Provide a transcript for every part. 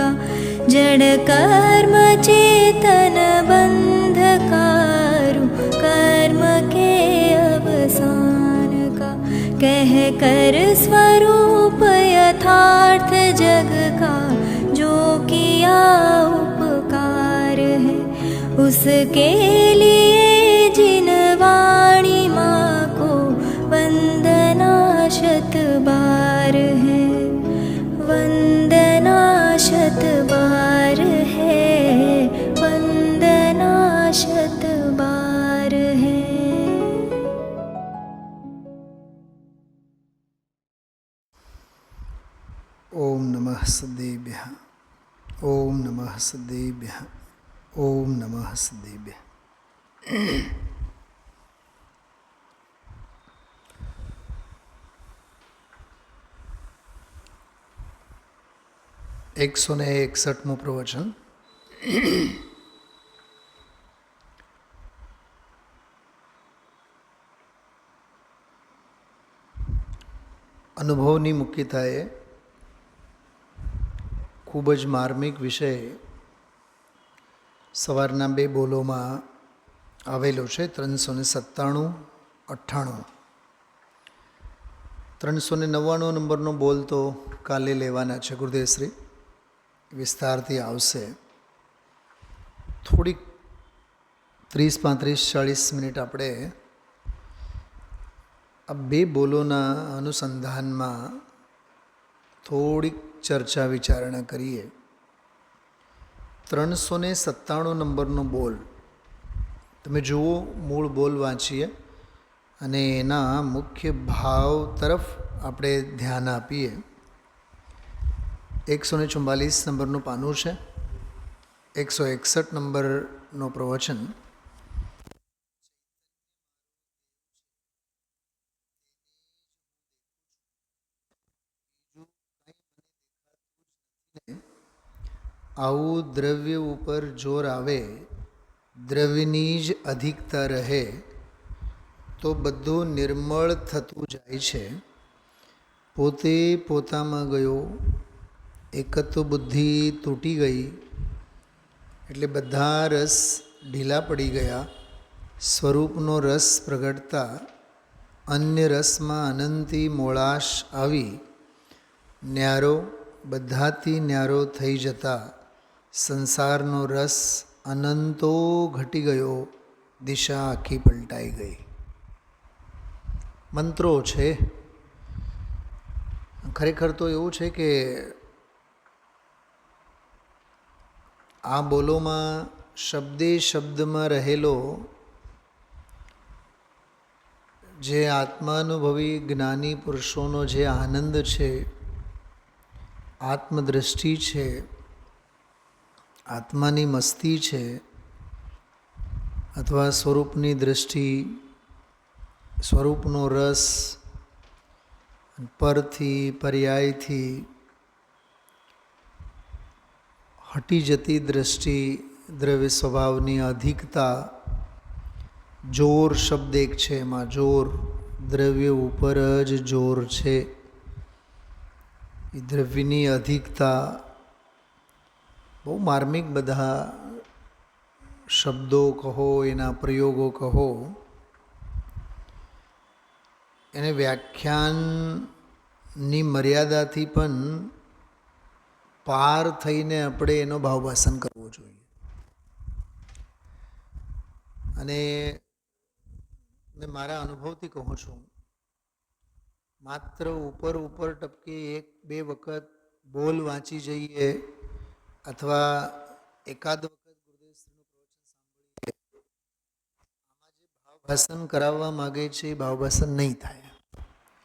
का जड़ कर्म चेतन बंधकारु कर्म के अवसान का कह कर स्वरूप यथार्थ जग का जो किया उपकार है उसके लिए जिन वाणी माँ को वंदना शत बार है वंदना शत बार है वंदना शत बार है। ओम नमः सदेभ्यः ओम नमः सदेभ्यः ओम नमः सदेभ्यः। 161 प्रवचन। અનુભવની મુખ્યતાએ ખૂબ જ માર્મિક વિષય સવારના બે બોલોમાં આવેલો છે 397-98। 399 નંબરનો બોલ તો કાલે લેવાના છે, ગુરુદેવશ્રી વિસ્તારથી આવશે। થોડીક 30-35-40 મિનિટ આપણે આ બે બોલોના અનુસંધાનમાં થોડીક ચર્ચા વિચારણા કરીએ। 397 નંબરનો બોલ તમે જુઓ, મૂળ બોલ વાંચીએ અને એના મુખ્ય ભાવ તરફ આપણે ધ્યાન આપીએ। 144 નંબરનું પાનું છે, 161 નંબરનો પ્રવચન। આવું દ્રવ્ય ઉપર જોર આવે, દ્રવ્યની જ અધિકતા રહે તો બધું નિર્મળ થતું જાય છે। પોતે પોતામાં ગયો, એકત્વ બુદ્ધિ તૂટી ગઈ એટલે બધા રસ ઢીલા પડી ગયા। સ્વરૂપનો રસ પ્રગટતા અન્ય રસમાં અનંતી મોળાશ આવી, ન્યારો બધાથી ન્યારો થઈ જતા સંસારનો રસ અનંતો ઘટી ગયો, દિશા આખી પલટાઈ ગઈ। મંત્રો છે, ખરેખર તો એવું છે કે આ બોલોમાં શબ્દે શબ્દમાં રહેલો જે આત્માનુભવી જ્ઞાની પુરુષોનો જે આનંદ છે, આત્મદ્રષ્ટિ છે, આત્માની મસ્તી છે, અથવા સ્વરૂપની દૃષ્ટિ, સ્વરૂપનો રસ, પરથી પર્યાયથી હટી જતી દૃષ્ટિ, દ્રવ્ય સ્વભાવની અધિકતા, જોર શબ્દ એક છે, એમાં જોર, દ્રવ્ય ઉપર જ જોર છે, એ દ્રવ્યની અધિકતા, બહુ માર્મિક બધા શબ્દો કહો, એના પ્રયોગો કહો, એને વ્યાખ્યાનની મર્યાદાથી પણ પાર થઈને આપણે એનો ભાવભાષણ કરવો જોઈએ। અને મેં મારા અનુભવથી કહું છું, માત્ર ઉપર ઉપર ટપકી 1-2 વખત બોલ વાંચી જઈએ અથવા એકાદ વખત ગુરુદેવશ્રીનું પ્રવચન સાંભળીએ, આમાં જે ભાવભાષણ કરાવવા માગે છે એ ભાવભાષણ નહીં થાય।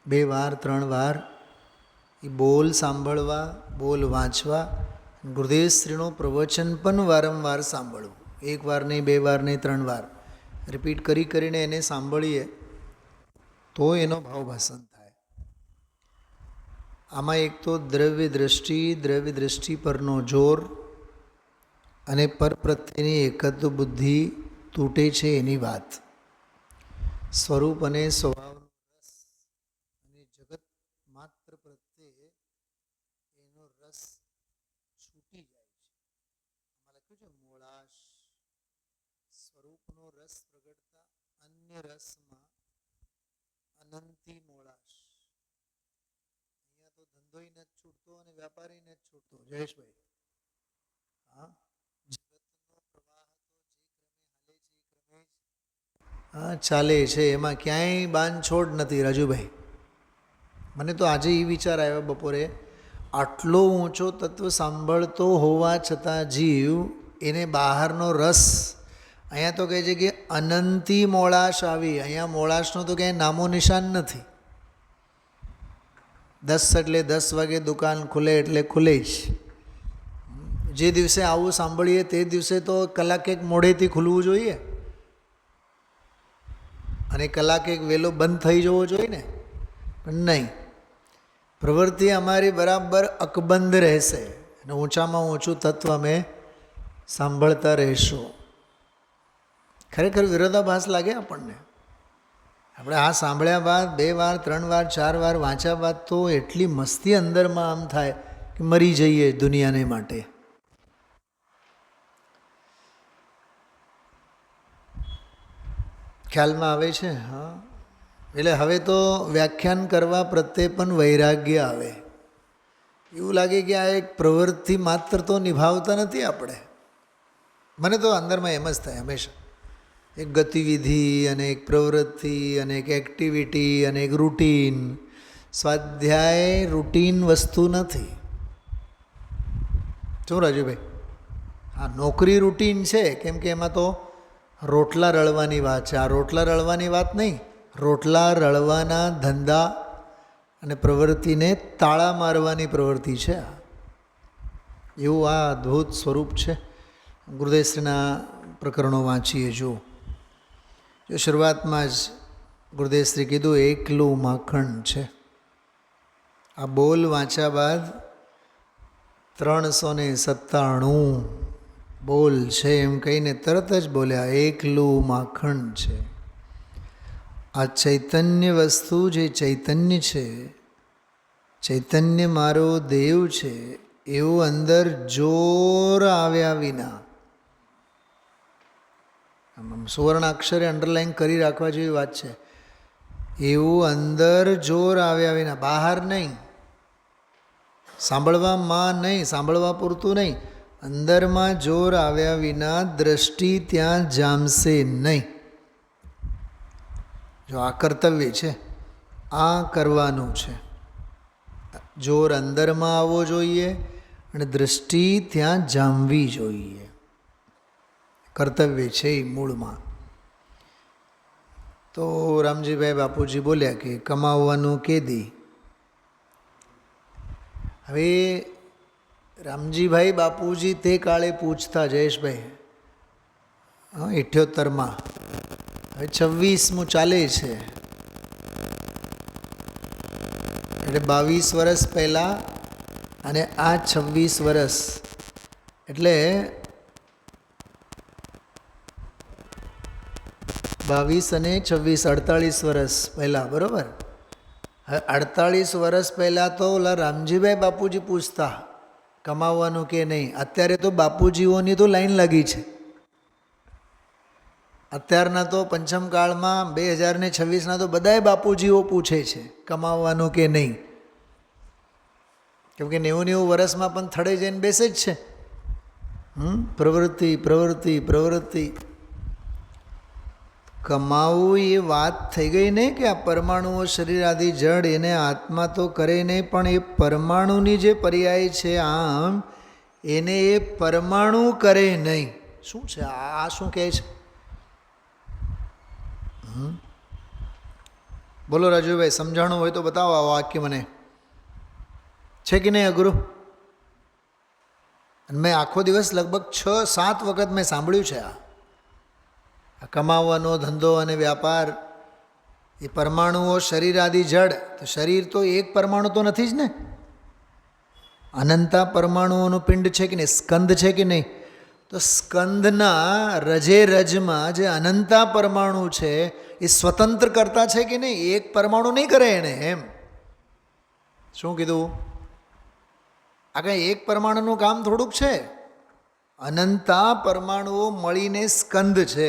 2 વાર 3 વાર એ બોલ સાંભળવા, બોલ વાંચવા, ગુરુદેવશ્રીનું પ્રવચન પણ વારંવાર સાંભળવું, 1 વાર નહીં, 2 વાર નહીં, 3 વાર રિપીટ કરી કરીને એને સાંભળીએ તો એનો ભાવભાષણ થાય। આમાં એક તો દ્રવ્ય દ્રષ્ટિ પરનો જોર અને પર પ્રત્યેની એકત્વ બુદ્ધિ તૂટે છે એની વાત, સ્વરૂપ અને સ્વભાવનો રસ અને જગત માત્ર પ્રત્યે એનો રસ છૂટી જાય લખ્યું છે મોળાશ, સ્વરૂપનો રસ પ્રગટતા અન્ય રસમાં અનંતી મોળાશ. અહીંયા તો ધંધોય નથી છૂટતો અને વ્યાપારી નથી છૂટતો. જયેશભાઈ, હા, જગતનો પ્રવાહ તો જે ક્રમે હાલે છે એ ક્રમે જ હા ચાલે છે, એમાં ક્યાંય બાંધછોડ નથી. રાજુભાઈ, મને તો આજે એ વિચાર આવ્યો બપોરે, આટલો ઊંચો તત્વ સાંભળતો હોવા છતાં જીવ એને બહારનો રસ, અહીંયા તો કહે છે કે અનંતી મોળાશ આવી. અહીંયા મોળાશનો તો ક્યાંય નામો નિશાન નથી. 10 એટલે 10 વાગે દુકાન ખુલે એટલે ખુલે જ. જે દિવસે આવું સાંભળીએ તે દિવસે તો કલાક એક મોડેથી ખુલવું જોઈએ અને કલાક એક વહેલો બંધ થઈ જવો જોઈએ ને, પણ નહીં. પ્રવૃત્તિ અમારી બરાબર અકબંધ રહેશે અને ઊંચામાં ઊંચું તત્વ અમે સાંભળતા રહીશું. ખરેખર વિરોધાભાસ લાગે આપણને. આપણે આ સાંભળ્યા બાદ 2 વાર 3 વાર 4 વાર વાંચ્યા બાદ તો એટલી મસ્તી અંદરમાં આમ થાય કે મરી જઈએ દુનિયાને માટે. ખ્યાલમાં આવે છે? હા. એટલે હવે તો વ્યાખ્યાન કરવા પ્રત્યે પણ વૈરાગ્ય આવે. એવું લાગે કે આ એક પ્રવૃત્તિ માત્ર તો નિભાવતા નથી આપણે. મને તો અંદરમાં એમ જ થાય હંમેશા. એક ગતિવિધિ અને એક પ્રવૃત્તિ અને એક એક્ટિવિટી અને એક રૂટીન. સ્વાધ્યાય રૂટીન વસ્તુ નથી. શું રાજુભાઈ? હા, નોકરી રૂટીન છે, કેમ કે એમાં તો રોટલા રળવાની વાત છે. આ રોટલા રળવાની વાત નહીં, રોટલા રળવાના ધંધા અને પ્રવૃત્તિને તાળા મારવાની પ્રવૃત્તિ છે. એવું આ અદ્ભુત સ્વરૂપ છે. ગુરુદેવશ્રીના પ્રકરણો વાંચીએ જો શરૂઆતમાં જ ગુરુદેવશ્રી કીધું એકલું માખણ છે. આ બોલ વાંચ્યા બાદ 397 બોલ છે એમ કહીને તરત જ બોલ્યા એકલું માખણ છે. આ ચૈતન્ય વસ્તુ જે ચૈતન્ય છે, ચૈતન્ય મારો દેવ છે, એવું અંદર જોર આવ્યા વિના, સુવર્ણ અક્ષરે અંડરલાઈન કરી રાખવા જેવી વાત છે, એવું અંદર જોર આવ્યા વિના, બહાર નહીં, સાંભળવામાં નહીં, સાંભળવા પૂરતું નહીં, અંદરમાં જોર આવ્યા વિના દ્રષ્ટિ ત્યાં જામશે નહીં. જો આ કર્તવ્ય છે, આ કરવાનું છે. જોર અંદરમાં આવવો જોઈએ અને દ્રષ્ટિ ત્યાં જામવી જોઈએ. કર્તવ્ય છે એ મૂળમાં. તો રામજીભાઈ બાપુજી બોલ્યા કે કમાવવાનું કેદી. હવે રામજીભાઈ બાપુજી તે કાળે પૂછતા, જયેશભાઈ, 78માં, હવે 26મું ચાલે છે, એટલે 22 વર્ષ પહેલાં અને આ 26 વર્ષ, એટલે 22 અને 26 48 વર્ષ પહેલાં, બરાબર? હવે 48 વર્ષ પહેલાં તો ઓલા રામજીભાઈ બાપુજી પૂછતા કમાવવાનું કે નહીં. અત્યારે તો બાપુજીઓની તો લાઈન લાગી છે. અત્યારના તો પંચમ કાળમાં 2026ના તો બધાય બાપુજીઓ પૂછે છે કમાવવાનું કે નહીં. કેમ કે 90 વર્ષમાં પણ થડે જઈને બેસે જ છે. પ્રવૃત્તિ પ્રવૃત્તિ પ્રવૃત્તિ. કમાવું એ વાત થઈ ગઈ નહીં કે આ પરમાણુઓ શરીર આદિ જડ એને આત્મા તો કરે નહીં, પણ એ પરમાણુની જે પર્યાય છે આમ એને એ પરમાણુ કરે નહીં. શું છે આ? શું કહે છે? બોલો રાજુભાઈ, સમજાણું હોય તો બતાવો આ વાક્ય મને. છે કે નહીં અઘરું? અને મેં આખો દિવસ લગભગ 6-7 વખત મેં સાંભળ્યું છે. આ કમાવાનો ધંધો અને વ્યાપાર એ પરમાણુઓ શરીર આદિ જડ. તો શરીર તો એક પરમાણુ તો નથી જ ને, અનંતા પરમાણુઓનું પિંડ છે કે નહીં, સ્કંદ છે કે નહીં? તો સ્કંદના રજે રજમાં જે અનંતા પરમાણુ છે એ સ્વતંત્ર કરતા છે કે નહીં? એક પરમાણુ નહીં કરે એને. એમ શું કીધું? આ કંઈ એક પરમાણુનું કામ થોડુંક છે. અનંતા પરમાણુઓ મળીને સ્કંદ છે,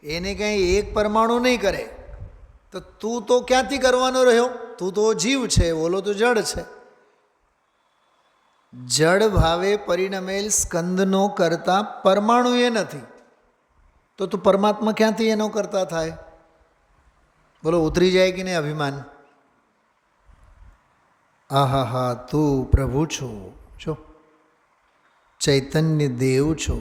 એને કંઈ એક પરમાણુ નહીં કરે. તો તું તો ક્યાંથી કરવાનો રહ્યો? તું તો જીવ છે, ઓલો તો જડ છે. જડ ભાવે પરિણમેલ સ્કંદનો કરતા પરમાણુ એ નથી, તો તું પરમાત્મા ક્યાંથી એનો કરતા થાય? બોલો, ઉતરી જાય કે નહીં અભિમાન? આહા હા, તું પ્રભુ છો, છો ચૈતન્ય દેવ છો,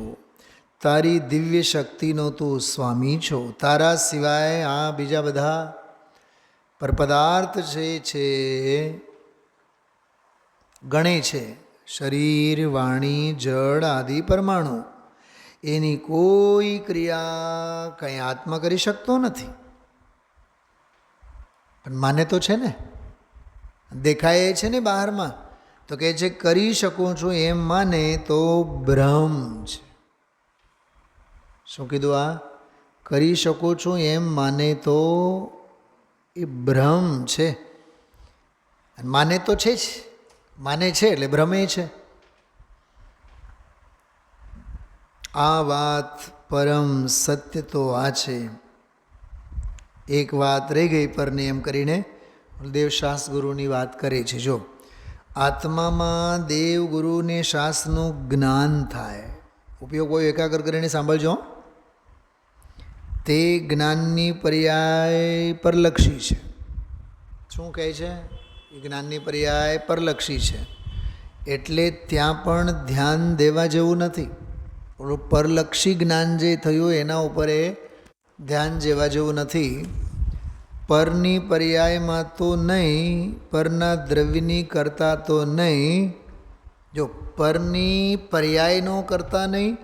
તારી દિવ્ય શક્તિનો તું સ્વામી છો. તારા સિવાય આ બીજા બધા પરપદાર્થ છે ગણે છે, શરીર, વાણી, જળ આદિ પરમાણુ, એની કોઈ ક્રિયા કંઈ આત્મા કરી શકતો નથી. પણ માને તો છે ને, દેખાય છે ને બહારમાં, તો કહે છે કરી શકું છું એમ માને તો ભ્રમ છે. શું કીધું? આ કરી શકું છું એમ માને તો એ ભ્રમ છે. માને તો છે જ, માને છે એટલે ભ્રમે છે. આ વાત પરમ સત્ય તો આ છે. એક વાત રહી ગઈ પરને એમ કરીને દેવ શાસ્ત્ર ગુરુની વાત કરે છે. જો આત્મામાં દેવ ગુરુને શાસ્ત્રનું જ્ઞાન થાય, ઉપયોગ કોઈ એકાગ્ર કરીને સાંભળજો. તે જ્ઞાનની પર્યાય પરલક્ષી છે. શું કહે છે? એ જ્ઞાનની પર્યાય પરલક્ષી છે, એટલે ત્યાં પણ ધ્યાન દેવા જેવું નથી. પરલક્ષી જ્ઞાન જે થયું એના ઉપર એ ધ્યાન જેવા જેવું નથી. પરની પર્યાયમાં તો નહીં, પરના દ્રવ્યની કરતા તો નહીં. જો પરની પર્યાયનો કરતા નહીં,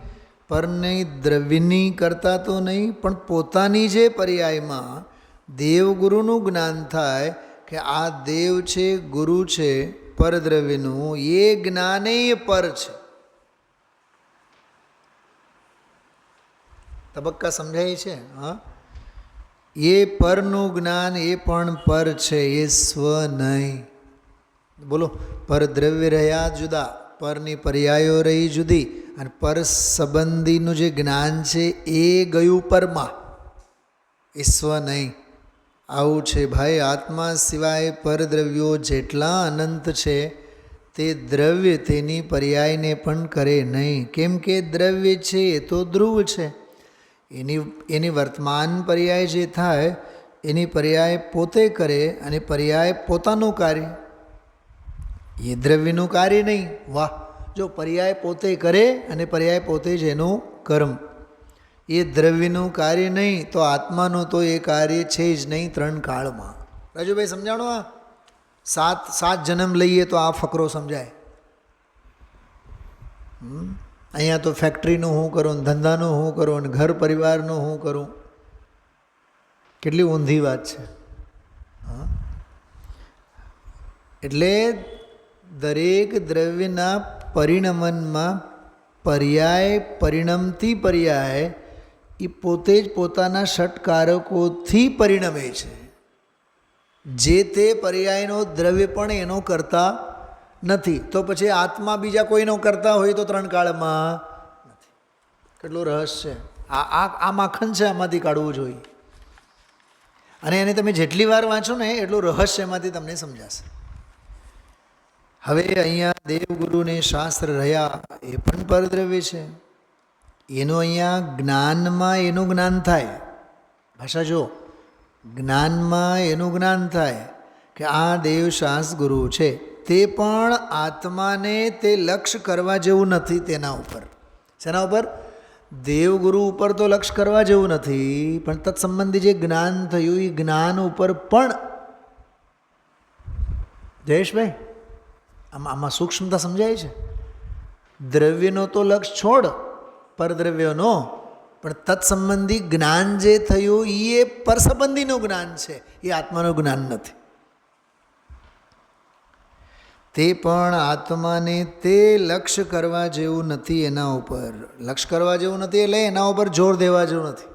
પરની દ્રવ્યની કરતા તો નહીં, પણ પોતાની જે પર્યાયમાં દેવગુરુનું જ્ઞાન થાય કે આ દેવ છે, ગુરુ છે પરદ્રવ્યનું, એ જ્ઞાને પર છે. તબક્કા સમજાય છે? હા, એ પરનું જ્ઞાન એ પણ પર છે, એ સ્વ નહીં. બોલો, પરદ્રવ્ય રહ્યા જુદા, પરની પર્યાયો રહી જુદી, અને પર સંબંધીનું જે જ્ઞાન છે એ ગયું પરમાં, એ સ્વ નહીં. આવું છે ભાઈ. આત્મા સિવાય પરદ્રવ્યો જેટલા અનંત છે તે દ્રવ્ય તેની પર્યાયને પણ કરે નહીં. કેમ કે દ્રવ્ય છે એ તો ધ્રુવ છે, એની વર્તમાન પર્યાય જે થાય એની પર્યાય પોતે કરે, અને પર્યાય પોતાનું કાર્ય, એ દ્રવ્યનું કાર્ય નહીં. વાહ! જો પર્યાય પોતે કરે અને પર્યાય પોતે જ એનું કર્મ, એ દ્રવ્યનું કાર્ય નહીં, તો આત્માનું તો એ કાર્ય છે જ નહીં 3 કાળમાં. રાજુભાઈ સમજાણો? આ સાત જન્મ લઈએ તો આ ફકરો સમજાય. અહીંયા તો ફેક્ટરીનું હું કરું, ધંધાનું હું કરું, અને ઘર પરિવારનું હું કરું. કેટલી ઊંધી વાત છે. એટલે દરેક દ્રવ્યના પરિણમનમાં પર્યાય, પરિણમતી પર્યાય એ પોતે જ પોતાના ષટકારકોથી પરિણમે છે. જે તે પર્યાયનો દ્રવ્ય પણ એનો કરતા નથી, તો પછી આત્મા બીજા કોઈનો કરતા હોય તો 3 કાળમાં નથી. કેટલું રહસ્ય! આ માખણ છે, આમાંથી કાઢવું જોઈએ. અને એને તમે જેટલી વાર વાંચો ને એટલું રહસ્ય એમાંથી તમને સમજાશે. હવે અહીંયા દેવગુરુને શાસ્ત્ર રહ્યા એ પણ પરદ્રવ્ય છે. એનું અહીંયા જ્ઞાનમાં એનું જ્ઞાન થાય. ભાષા જો, જ્ઞાનમાં એનું જ્ઞાન થાય કે આ દેવ શાસ્ત્ર ગુરુ છે, તે પણ આત્માને તે લક્ષ્ય કરવા જેવું નથી. તેના ઉપર, શેના ઉપર? દેવગુરુ ઉપર તો લક્ષ્ય કરવા જેવું નથી, પણ તત્સંબંધી જે જ્ઞાન થયું એ જ્ઞાન ઉપર પણ. જયેશભાઈ, આમાં સૂક્ષ્મતા સમજાય છે? દ્રવ્યનો તો લક્ષ્ય છોડ, પરદ્રવ્યનો, પણ તત્સંબંધી જ્ઞાન જે થયું એ પરસંબંધીનું જ્ઞાન છે, એ આત્માનું જ્ઞાન નથી. તે પણ આત્માને તે લક્ષ્ય કરવા જેવું નથી. એના ઉપર લક્ષ્ય કરવા જેવું નથી એટલે એના ઉપર જોર દેવા જેવું નથી.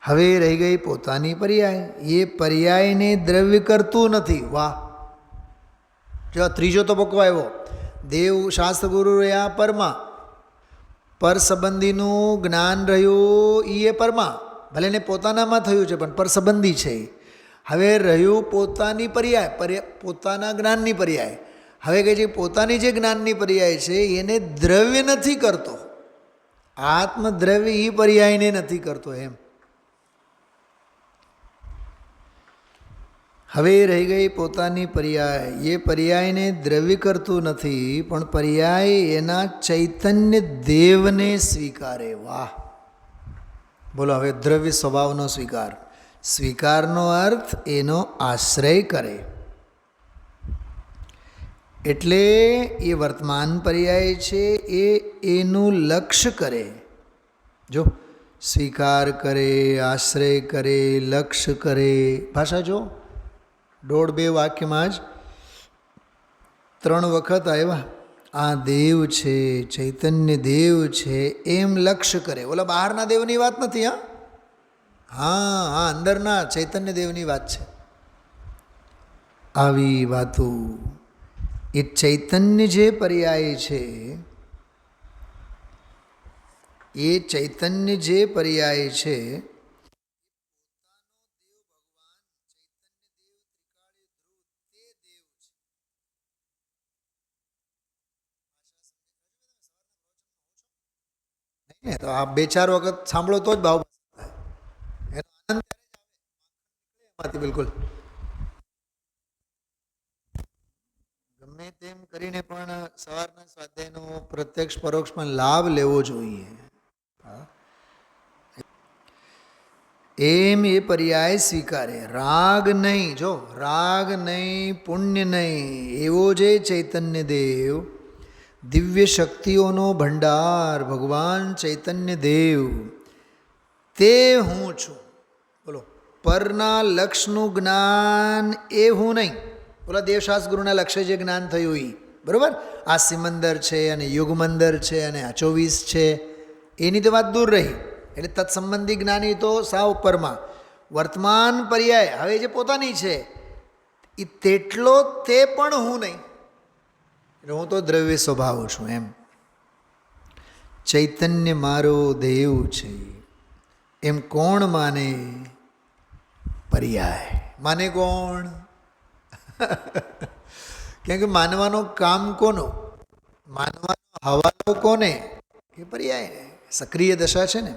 હવે રહી ગઈ પોતાની પર્યાય. એ પર્યાયને દ્રવ્ય કરતું નથી. વાહ! જો ત્રીજો તબક્કો આવ્યો. દેવ શાસ્ત્ર ગુરુ રહ્યા પરમાં, પર સંબંધીનું જ્ઞાન રહ્યું એ પરમાં, ભલે ને પોતાનામાં થયું છે પણ પર સંબંધી છે. હવે રહ્યું પોતાની પર્યાય, પોતાના જ્ઞાનની પર્યાય. હવે કે જે પોતાની જે જ્ઞાનની પર્યાય છે એને દ્રવ્ય નથી કરતો, આત્મદ્રવ્ય એ પર્યાયને નથી કરતો એમ. હવે રહી ગઈ પોતાની પર્યાય, એ પર્યાયને દ્રવ્ય કરતું નથી પણ પર્યાય એના ચૈતન્ય દેવને સ્વીકારે. વાહ, બોલો. હવે દ્રવ્ય સ્વભાવનો સ્વીકાર, સ્વીકારનો અર્થ એનો આશ્રય કરે. એટલે એ વર્તમાન પર્યાય છે એ એનું લક્ષ્ય કરે. જો સ્વીકાર કરે, આશ્રય કરે, લક્ષ્ય કરે. ભાષા જો 1.5-2 વાક્યમાં જ 3 વખત આવ્યા. આ દેવ છે, ચૈતન્ય દેવ છે એમ લક્ષ્ય કરે. ઓલા બહારના દેવની વાત નથી. હા હા, અંદરના ચૈતન્ય દેવની વાત છે. આવી વાતો એ ચૈતન્ય જે પર્યાય છે, એ ચૈતન્ય જે પર્યાય છે ને, તો આ 2-4 વખત સાંભળો તો જ ભાવ એમાંથી બિલકુલ ગમે તેમ કરીને પણ સવારના સ્વાધ્યાયનો પ્રત્યક્ષ પરોક્ષ પણ લાભ લેવો જોઈએ. એમ એ પર્યાય સ્વીકારે. રાગ નહીં, જો રાગ નહીં, પુણ્ય નહીં, એવો જે ચૈતન્ય દેવ, દિવ્ય શક્તિઓનો ભંડાર ભગવાન ચૈતન્ય દેવ, તે હું છું. બોલો, પરના લક્ષનું જ્ઞાન એ હું નહીં. બોલા દેવશાસ ગુરુના લક્ષ્ય જે જ્ઞાન થયું એ બરાબર. આ સિમંદર છે અને યુગમંદર છે અને આ 24 છે, એની તો વાત દૂર રહી. એટલે તત્સંબંધી જ્ઞાની તો સાવ ઉપરમાં. વર્તમાન પર્યાય હવે જે પોતાની છે એ તેટલો તે પણ હું નહીં. એટલે હું તો દ્રવ્ય સ્વભાવ છું એમ. ચૈતન્ય મારો દેવ છે એમ કોણ માને? પર્યાય માને કોણ? કેમ કે માનવાનો કામ કોનો? માનવાનો હવાલો કોને? એ પર્યાય સક્રિય દશા છે ને.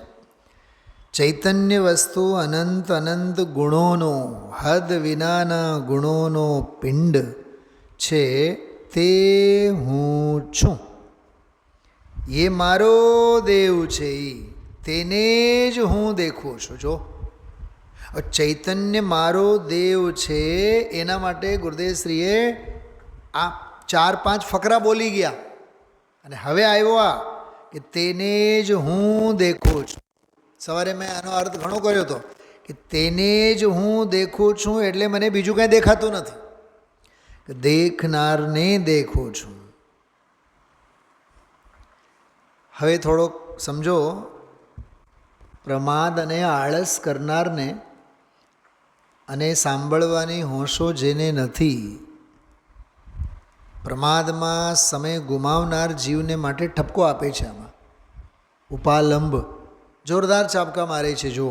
ચૈતન્ય વસ્તુ અનંત અનંત ગુણોનો, હદ વિનાના ગુણોનો પિંડ છે, તે હું છું. એ મારો દેવ છે, તેને જ હું દેખું છું. જો ચૈતન્ય મારો દેવ છે એના માટે ગુરુદેવશ્રીએ આ 4-5 ફકરા બોલી ગયા. અને હવે આવ્યો આ કે તેને જ હું દેખું છું. સવારે મેં આનો અર્થ ઘણો કર્યો હતો કે તેને જ હું દેખું છું એટલે મને બીજું કાંઈ દેખાતું નથી, કે દેખનારને દેખું છું. હવે થોડોક સમજો, પ્રમાદ અને આળસ કરનારને અને સાંભળવાની હોંશો જેને નથી, પ્રમાદમાં સમય ગુમાવનાર જીવને માટે ઠપકો આપે છે. આમાં ઉપાલંબ જોરદાર ચાપકા મારે છે. જો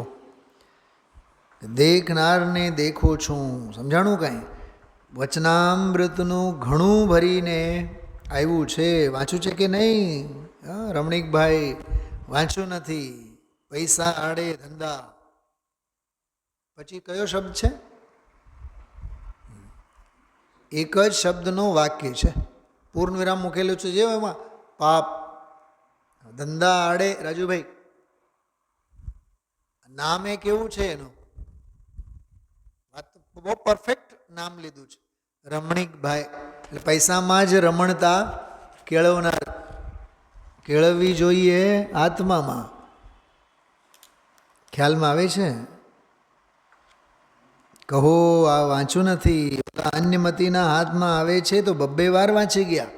દેખનારને દેખું છું, સમજાણું કાંઈ? વચનામૃતનું ઘણું ભરીને આવ્યું છે. વાંચ્યું છે કે નહીં રમણીકભાઈ? વાંચ્યું નથી. પૈસા આડે ધંધા. પછી કયો શબ્દ છે? એક જ શબ્દનો વાક્ય છે, પૂર્ણ વિરામ મૂકેલું છે. જે એમાં પાપ, ધંધા આડે. રાજુભાઈ નામે કેવું છે એનું? બહુ પરફેક્ટ નામ લીધું છે, રમણીકભાઈ. એટલે પૈસામાં જ રમણતા કેળવનાર. કેળવવી જોઈએ આત્મામાં. ખ્યાલમાં આવે છે? કહો આ વાંચ્યું નથી. અન્યમતીના હાથમાં આવે છે તો 2 વાર વાંચી ગયા.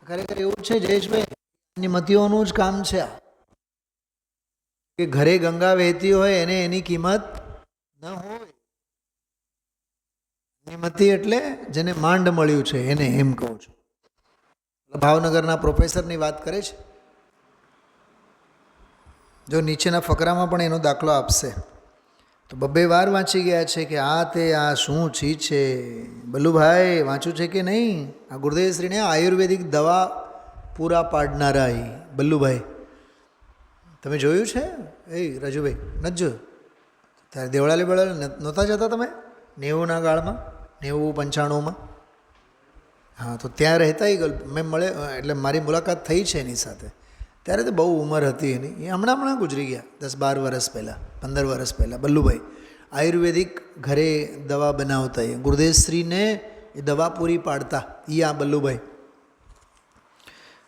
ખરેખર એવું છે જયેશભાઈ, અન્યમતીઓનું જ કામ છે આ. કે ઘરે ગંગા વહેતી હોય એને એની કિંમત ન હોય. અન્યમતી એટલે જેને માંડ મળ્યું છે એને એમ કહું છું. ભાવનગરના પ્રોફેસરની વાત કરે છે. જો નીચેના ફકરામાં પણ એનો દાખલો આપશે. તો બબ્બે વાર વાંચી ગયા છે કે આ તે આ શું ચીજ છે. બલ્લુભાઈ વાંચ્યું છે કે નહીં? આ ગુરુદેવશ્રીને આયુર્વેદિક દવા પૂરા પાડનારા બલ્લુભાઈ, તમે જોયું છે? એ રાજુભાઈ નથી જોયું? ત્યારે દેવળાલી બેળાલે નહોતા જતા તમે 90ના ગાળમાં, 90-95માં? હા, તો ત્યાં રહેતા મેં મળે, એટલે મારી મુલાકાત થઈ છે એની સાથે. ત્યારે તો બહુ ઉંમર હતી એની, એ હમણાં ગુજરી ગયા 10-12 વર્ષ પહેલાં, 15 વર્ષ પહેલાં. બલ્લુભાઈ આયુર્વેદિક ઘરે દવા બનાવતા, એ ગુરુદેવશ્રીને એ દવા પૂરી પાડતા. એ આ બલ્લુભાઈ.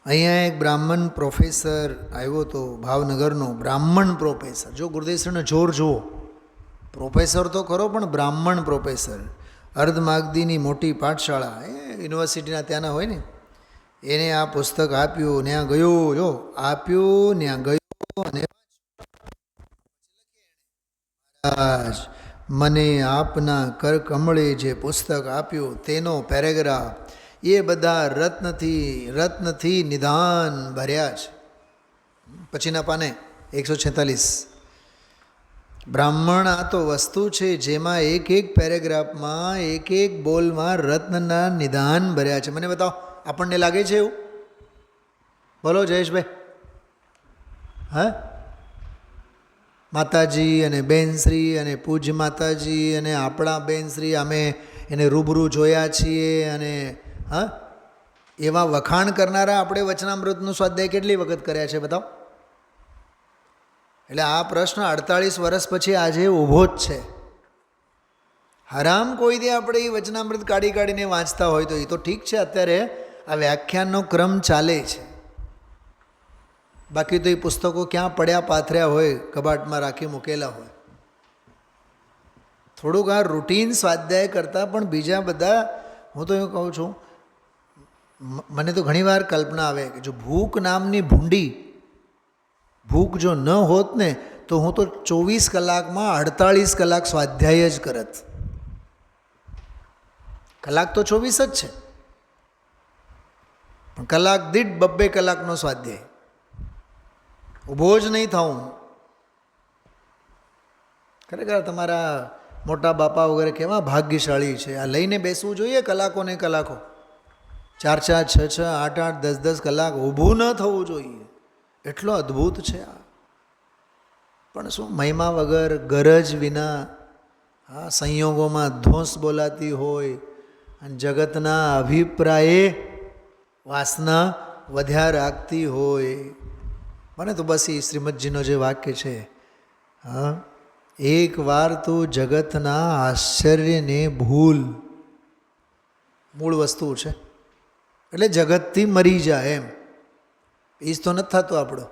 અહીંયા એક બ્રાહ્મણ પ્રોફેસર આવ્યો હતો, ભાવનગરનો બ્રાહ્મણ પ્રોફેસર. જો ગુરુદેવશ્રીનો જોર જુઓ, પ્રોફેસર તો ખરો પણ બ્રાહ્મણ પ્રોફેસર. અર્ધમાગદીની મોટી પાઠશાળા, એ યુનિવર્સિટીના ત્યાંના હોય ને, એને આ પુસ્તક આપ્યું, ત્યાં ગયો, જો આપ્યું, ત્યાં ગયો, અને મહારાજ મને આપના કર કમળે જે પુસ્તક આપ્યું તેનો પેરેગ્રાફ એ બધા રત્નથી નિદાન ભર્યા છે. પછીના પાને 146. બ્રાહ્મણ આ તો વસ્તુ છે જેમાં એક એક પેરેગ્રાફમાં એક એક બોલમાં રત્નના નિદાન ભર્યા છે. મને બતાવો, આપણને લાગે છે એવું? બોલો જયેશભાઈ. હા, માતાજી અને બેનશ્રી અને પૂજ્ય માતાજી અને આપણા બેનશ્રી, અમે એને રૂબરૂ જોયા છીએ, અને હા, એવા વખાણ કરનારા આપણે વચનામૃતનું સ્વાધ્યાય કેટલી વખત કર્યા છે બતાવો? એટલે આ પ્રશ્ન 48 વર્ષ પછી આજે ઊભો જ છે. હરામ કોઈ દે આપણે એ વચનામૃત કાઢીને વાંચતા હોય તો. એ તો ઠીક છે, અત્યારે આ વ્યાખ્યાનનો ક્રમ ચાલે છે, બાકી તો એ પુસ્તકો ક્યાં પડ્યા પાથર્યા હોય, કબાટમાં રાખી મૂકેલા હોય. થોડુંક આ રૂટીન સ્વાધ્યાય કરતાં પણ બીજા બધા, હું તો એવું કહું છું, મને તો ઘણીવાર કલ્પના આવે કે જો ભૂખ નામની ભૂંડી, ભૂખ જો ન હોત ને તો હું તો 24 કલાકમાં 48 કલાક સ્વાધ્યાય જ કરત. કલાક તો 24 જ છે, પણ કલાક દીઠ 2 કલાકનો સ્વાધ્યાય. ઊભો જ નહીં થાઉં. ખરેખર તમારા મોટા બાપા વગેરે કેવા ભાગ્યશાળી છે. આ લઈને બેસવું જોઈએ કલાકો ને કલાકો, 4-4, 6-6, 8-8, 10-10 કલાક ઊભું ન થવું જોઈએ. એટલો અદ્ભુત છે આ. પણ શું, મહિમા વગર, ગરજ વિના, હા, સંયોગોમાં ધોંસ બોલાતી હોય અને જગતના અભિપ્રાયે વાસના વધ્યા રાખતી હોય. મને તો બસ એ શ્રીમદજીનો જે વાક્ય છે, હા, એક વાર તું જગતના આશ્ચર્યને ભૂલ, મૂળ વસ્તુ છે. એટલે જગતથી મરી જાય એમ. એ જ તો નથી થતું આપણો.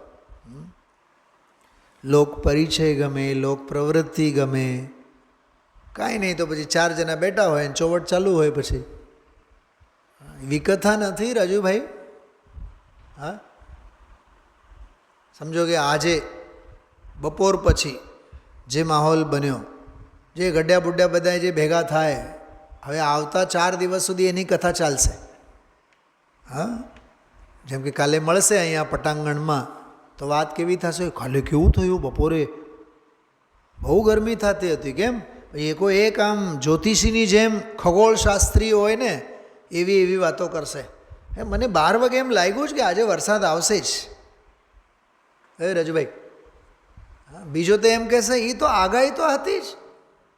લોક પરિચય ગમે, લોક પ્રવૃત્તિ ગમે, કાંઈ નહીં તો પછી 4 જણા બેઠા હોય ને ચોવટ ચાલુ હોય. પછી વિકથા નથી રાજુભાઈ. હા, સમજો કે આજે બપોર પછી જે માહોલ બન્યો, જે ગड्ढा બુड्ढा બધા જે ભેગા થાય, હવે આવતા 4 દિવસ સુધી એની કથા ચાલશે. હા, જેમ કે કાલે મળશે અહીંયા પટાંગણમાં તો વાત કેવી થશે? કાલે કેવું થયું, બપોરે બહુ ગરમી થતી હતી, કેમ? એકો એક આમ જ્યોતિષીની જેમ ખગોળશાસ્ત્રી હોય ને એવી વાતો કરશે. મને 12 વાગે એમ લાગ્યું જ કે આજે વરસાદ આવશે જ. રાજુભાઈ, હા, બીજો તો એમ કહેશે એ તો આગાહી તો હતી જ,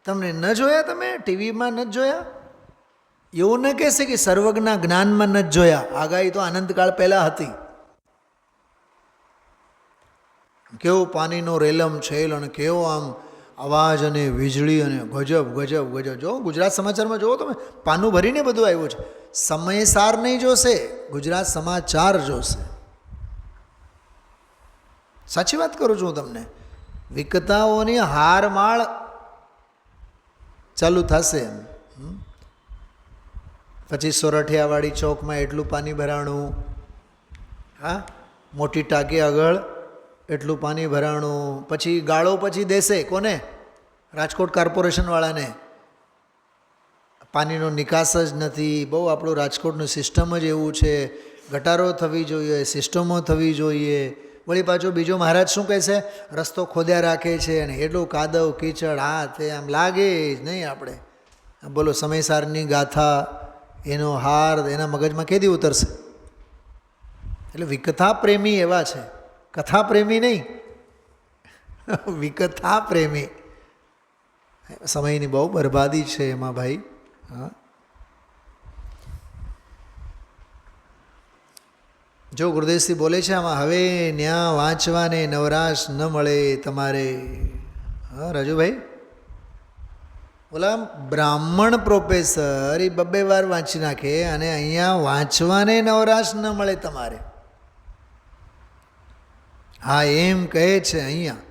તમને ન જોયા? તમે ટીવીમાં ન જોયા? એવું ન કહેશે કે સર્વજ્ઞના જ્ઞાનમાં ન જોયા. આગાહી તો અનંતકાળ પહેલાં હતી. કેવો પાણીનો રેલમ છેલ અને કેવો આમ અવાજ અને વીજળી અને ગજબ ગજબ ગજબ. જો ગુજરાત સમાચારમાં જુઓ તમે, પાનું ભરીને બધું આવ્યું છે. સમયસાર નહીં જોશે, ગુજરાત સમાચાર જોશે. સાચી વાત કરું છું તમને. વિકતાઓની હારમાળ ચાલુ થશે. પછી સોરઠિયાવાડી ચોકમાં એટલું પાણી ભરાણું, હા, મોટી ટાંકી આગળ એટલું પાણી ભરાણું. પછી ગાળો પછી દેશે કોને? રાજકોટ કોર્પોરેશનવાળાને. પાણીનો નિકાસ જ નથી. બહુ આપણું રાજકોટનું સિસ્ટમ જ એવું છે. ગટારો થવી જોઈએ, સિસ્ટમો થવી જોઈએ, વળી પાછો બીજો મહારાજ શું કહે છે, રસ્તો ખોદ્યા રાખે છે અને એટલું કાદવ કીચડ આ તે આમ લાગે જ નહીં. આપણે બોલો સમયસારની ગાથા એનો હાર એના મગજમાં કેદી ઉતરશે? એટલે વિકથા પ્રેમી એવા છે, કથા પ્રેમી નહીં, વિકથા પ્રેમી. સમયની બહુ બરબાદી છે એમાં ભાઈ. હા, જો ગુરુદેવસિંહ બોલે છે આમાં, હવે ન્યા વાંચવાને નવરાશ ન મળે તમારે. હા રાજુભાઈ, ઓલા બ્રાહ્મણ પ્રોફેસર એ 2 વાર વાંચી નાખે અને અહીંયા વાંચવાને નવરાશ ન મળે તમારે. હા એમ કહે છે અહીંયા,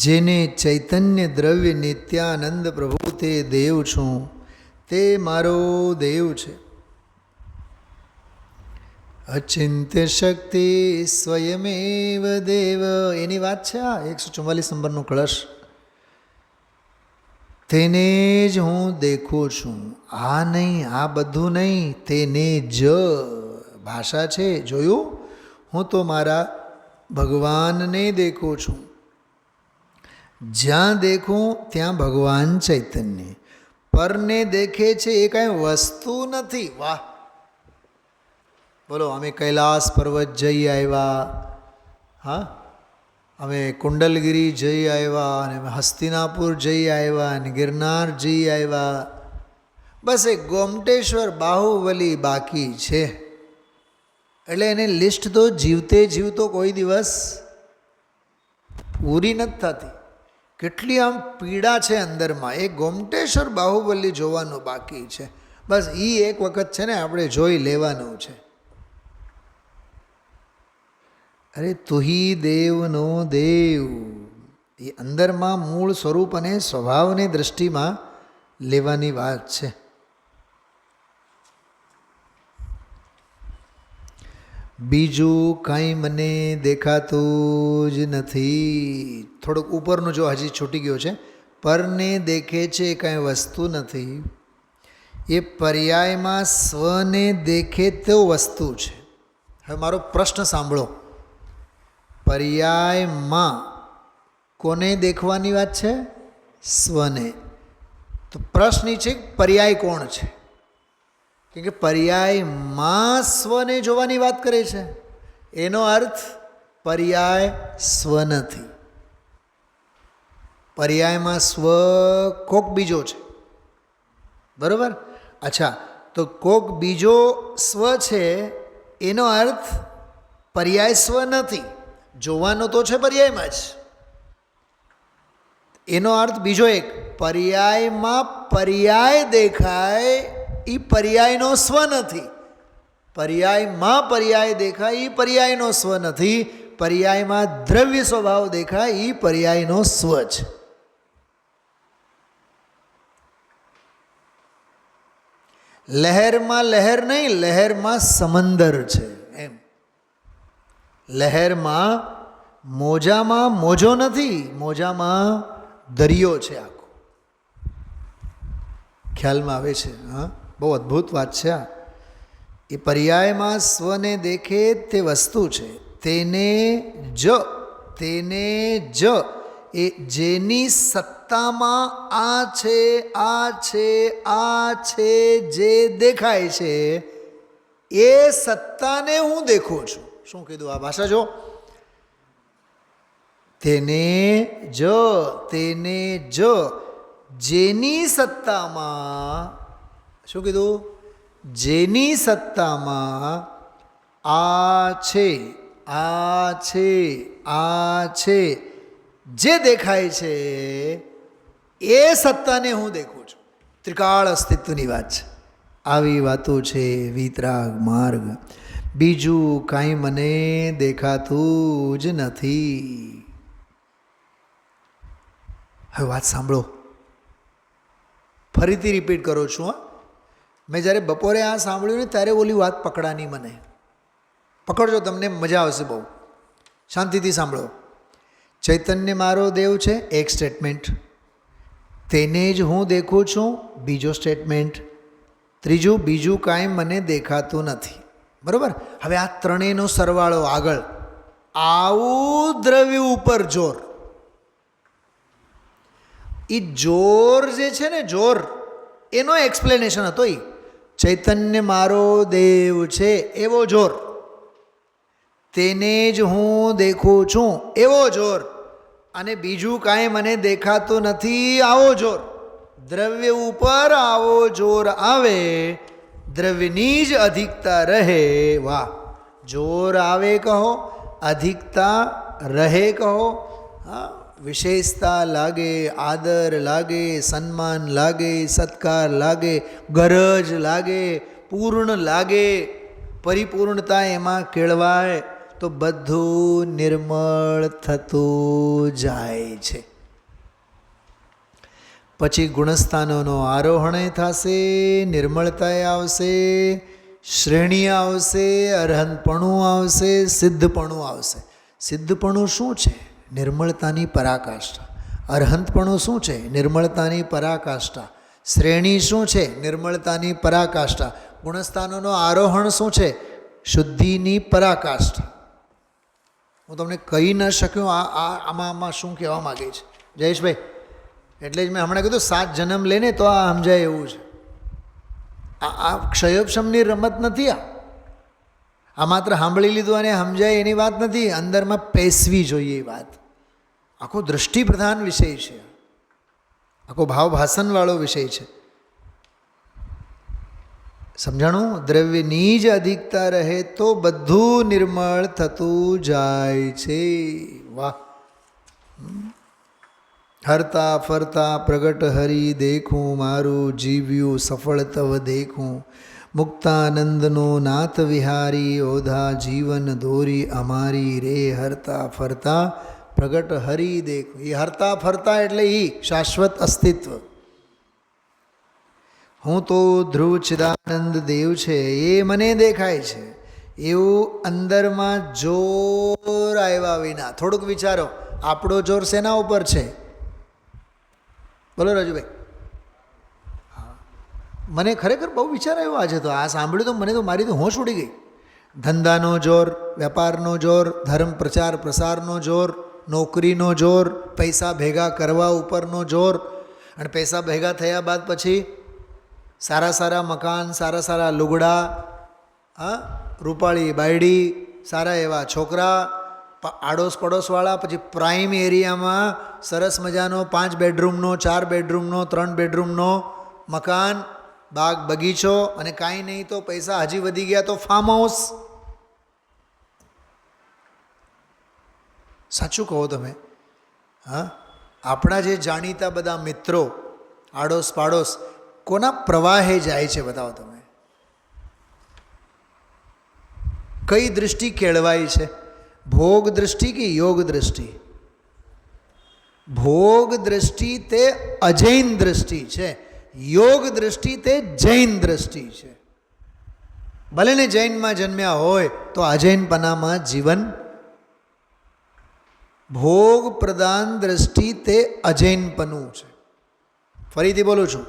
જેને ચૈતન્ય દ્રવ્ય નિત્યાનંદ પ્રભુ તે દેવ છું, તે મારો દેવ છે. અચિંત્ય શક્તિ સ્વયમેવ દેવ, એની વાત છે આ 144 નંબરનો કળશ. તેને જ હું દેખું છું, આ નહીં, આ બધું નહીં, તેને જ ભાષા છે. જોયું, હું તો મારા ભગવાનને દેખું છું. જ્યાં દેખું ત્યાં ભગવાન ચૈતન્ય પરને દેખે છે, એ કાંઈ વસ્તુ નથી. વાહ, બોલો અમે કૈલાસ પર્વત જઈ આવ્યા, હા અમે કુંડલગીરી જઈ આવ્યા, અને અમે હસ્તિનાપુર જઈ આવ્યા, અને ગિરનાર જઈ આવ્યા, બસ એ ગોમટેશ્વર બાહુબલી બાકી છે. એટલે એને લિસ્ટ તો જીવતે જીવતો કોઈ દિવસ પૂરી નથી થતી. કેટલી આમ પીડા છે અંદરમાં, એ ગોમટેશ્વર બાહુબલી જોવાનું બાકી છે. બસ એ એક વખત છે ને આપણે જોઈ લેવાનું છે. અરે તુહી દેવનો દેવ, એ અંદરમાં મૂળ સ્વરૂપ અને સ્વભાવની દૃષ્ટિમાં લેવાની વાત છે. બીજું કાંઈ મને દેખાતું જ નથી. થોડુંક ઉપરનું જો હજી છૂટી ગયો છે. પરને દેખે છે કાંઈ વસ્તુ નથી, એ પર્યાયમાં સ્વને દેખે તો વસ્તુ છે. હવે મારો પ્રશ્ન સાંભળો, પર્યાયમાં કોને દેખવાની વાત છે? સ્વને. તો પ્રશ્ન એ છે પર્યાય કોણ છે? કેમ કે પર્યાયમાં સ્વને જોવાની વાત કરે છે, એનો અર્થ પર્યાય સ્વ નથી. પર્યાયમાં સ્વ કોક બીજો છે, બરાબર? અચ્છા, તો કોક બીજો સ્વ છે, એનો અર્થ પર્યાય સ્વ નથી. જોવાનો તો છે પર્યાયમાં જ. એનો અર્થ બીજો એક, પર્યાયમાં પર્યાય દેખાય, એ પર્યાયનો સ્વ નથી. પર્યાયમાં પર્યાય દેખાય, એ પર્યાયનો સ્વ નથી. પર્યાયમાં દ્રવ્ય સ્વભાવ દેખાય, એ પર્યાયનો સ્વ છે. લહેરમાં લહેર નહીં, લહેરમાં સમંદર છે એમ. લહેરમાં મોજામાં મોજો નથી, મોજામાં દરિયો છે આખો. ખ્યાલમાં આવે છે? હા, બહુ અદ્ભુત વાત છે આ. એ પર્યાયમાં સ્વને દેખે તે વસ્તુ છે. તેને જ એ જેની સત્તામાં આ છે, આ છે, આ છે, જે દેખાય છે, એ સત્તાને હું દેખું છું. શું કીધું આ ભાષા? જો તેને જ જેની સત્તામાં, શું કીધું? જેની સત્તામાં આ છે, આ છે, આ છે, જે દેખાય છે, એ સત્તાને હું દેખું છું. ત્રિકાળ અસ્તિત્વની વાત છે. આવી વાતો છે વિતરાગ માર્ગ. બીજું કાંઈ મને દેખાતું જ નથી. હવે વાત સાંભળો, ફરીથી રિપીટ કરું છું. હા, મેં જ્યારે બપોરે આ સાંભળ્યું ને ત્યારે ઓલી વાત પકડાની મને. પકડજો, તમને મજા આવશે બહુ. શાંતિથી સાંભળો. ચૈતન્ય મારો દેવ છે, એક સ્ટેટમેન્ટ. તેને જ હું દેખું છું, બીજો સ્ટેટમેન્ટ. ત્રીજું, બીજું કાંઈ મને દેખાતું નથી. બરાબર? હવે આ ત્રણેયનો સરવાળો આગળ આવું દ્રવ્ય ઉપર જોર. એ જોર જે છે ને, જોર એનો એક્સપ્લેનેશન હતો. એ ચૈતન્ય મારો દેવ છે એવો જોર, તેને જ હું દેખું છું એવો જોર, અને બીજું કાંઈ મને દેખાતું નથી આવો જોર. દ્રવ્ય ઉપર આવો જોર આવે, દ્રવ્યની જ અધિકતા રહે. વાહ! જોર આવે કહો, અધિકતા રહે કહો. હા, વિશેષતા લાગે, આદર લાગે, સન્માન લાગે, સત્કાર લાગે, ગરજ લાગે, પૂર્ણ લાગે, પરિપૂર્ણતા એમાં કેળવાય તો બધું નિર્મળ થતું જાય છે. પછી ગુણસ્થાનોનો આરોહણ થશે, નિર્મળતાએ આવશે, શ્રેણી આવશે, અરહંતપણું આવશે, સિદ્ધપણું આવશે. સિદ્ધપણું શું છે? નિર્મળતાની પરાકાષ્ઠા. અરહંતપણું શું છે? નિર્મળતાની પરાકાષ્ઠા. શ્રેણી શું છે? નિર્મળતાની પરાકાષ્ઠા. ગુણસ્થાનોનો આરોહણ શું છે? શુદ્ધિની પરાકાષ્ઠા. હું તમને કહી ન શક્યો આમાં શું કહેવા માગે છે જયેશભાઈ. એટલે જ મેં હમણાં કીધું 7 જન્મ લઈને તો આ સમજાય એવું છે. આ ક્ષયોપશમની રમત નથી. આ માત્ર સાંભળી લીધું અને સમજાય એની વાત નથી. અંદરમાં પેસવી જોઈએ એ વાત. આખો દૃષ્ટિ પ્રધાન વિષય છે, આખો ભાવભાષણવાળો વિષય છે. સમજાણું? દ્રવ્યની જ અધિકતા રહે તો બધું નિર્મળ થતું જાય છે. વાહ! હરતા ફરતા પ્રગટ હરી દેખું, મારું જીવ્યું સફળ તવ દેખું. મુક્તાનંદનો નાથ વિહારી, ઓધા જીવન દોરી અમારી રે. હરતા ફરતા પ્રગટ હરી દેખું. એ હરતા ફરતા એટલે એ શાશ્વત અસ્તિત્વ. હું તો ધ્રુવ ચિદાનંદ દેવ છે એ મને દેખાય છે એવું અંદરમાં જોર આવ્યા વિના. થોડુંક વિચારો, આપણો જોર શેના ઉપર છે? બોલો રાજુભાઈ. મને ખરેખર બહુ વિચાર આવ્યો આજે તો. આ સાંભળ્યું તો મને તો મારી તો હોશ ઉડી ગઈ. ધંધાનો જોર, વેપારનો જોર, ધર્મ પ્રચાર પ્રસારનો જોર, નોકરીનો જોર, પૈસા ભેગા કરવા ઉપરનો જોર. અને પૈસા ભેગા થયા બાદ પછી સારા સારા મકાન, સારા સારા લુગડા, રૂપાળી બાયડી, સારા એવા છોકરા, આડોશ પડોશવાળા, પછી પ્રાઇમ એરિયામાં સરસ મજાનો 5 બેડરૂમનો, 4 બેડરૂમનો, 3 બેડરૂમનો મકાન, બાગ બગીચો, અને કાંઈ નહીં તો પૈસા હજી વધી ગયા તો ફાર્મ હાઉસ. સાચું કહો તમે? હા, આપણા જે જાણીતા બધા મિત્રો, આડોશ પાડોશ, કોના પ્રવાહે જાય છે બતાવો તમે? કઈ દૃષ્ટિ કેળવાય છે? ભોગ દૃષ્ટિ કે યોગ દૃષ્ટિ? ભોગ દૃષ્ટિ તે અજૈન દૃષ્ટિ છે, યોગ દૃષ્ટિ તે જૈન દૃષ્ટિ છે. ભલે ને જૈનમાં જન્મ્યા હોય તો અજૈનપનામાં જીવન. ભોગ પ્રદાન દૃષ્ટિ તે અજૈનપનું છે. ફરીથી બોલું છું,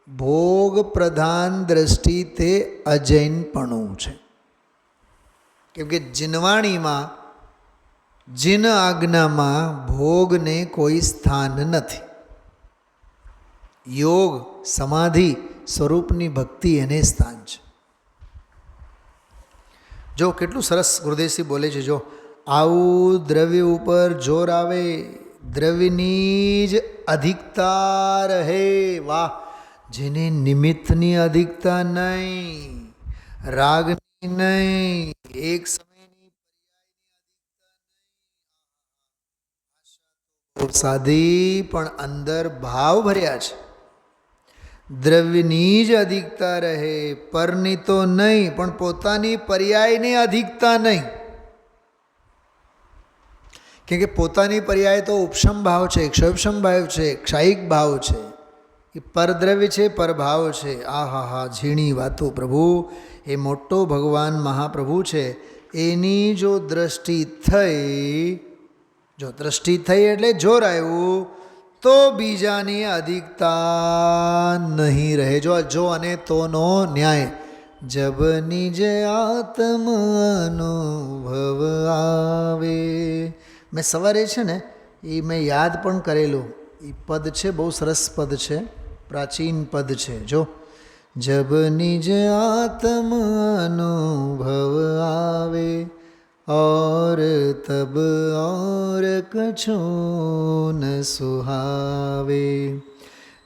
ભોગ પ્રધાન દૃષ્ટિ તે અજૈનપણું છે. કેમ કે જીનવાણીમાં, જીન આજ્ઞામાં ભોગને કોઈ સ્થાન નથી. યોગ, સમાધિ સ્વરૂપની ભક્તિ એને સ્થાન છે. જો કેટલું સરસ ગુરુદેવસિંહ બોલે છે. જો આવું દ્રવ્ય ઉપર જોર આવે, દ્રવ્યની જ અધિકતા રહે. વાહ! જેને નિમિત્તની અધિકતા નહીં, રાગની નહીં, એક સમયની સાધી પણ અંદર ભાવ ભર્યા છે. દ્રવ્યની જ અધિકતા રહે, પરની તો નહીં પણ પોતાની પર્યાયની અધિકતા નહીં. કેમ કે પોતાની પર્યાય તો ઉપશમ ભાવ છે, ક્ષયોપશમ ભાવ છે, ક્ષાયિક ભાવ છે. એ પરદ્રવ્ય છે, પરભાવ છે. આ હા હા, ઝીણી વાતો પ્રભુ. એ મોટો ભગવાન મહાપ્રભુ છે. એની જો દ્રષ્ટિ થઈ, જો દ્રષ્ટિ થઈ એટલે જોર આવ્યું, તો બીજાની અધિકતા નહીં રહે. જો અને તોનો ન્યાય. જબ નિજ આત્મ અનુભવ આવે. મેં સવારે છે ને એ મેં યાદ પણ કરેલું. એ પદ છે, બહુ સરસ પદ છે, પ્રાચીન પદ છે. જો જબ નિજ આત્મ અનુભવ આવે और तब और कछु न सुहावे.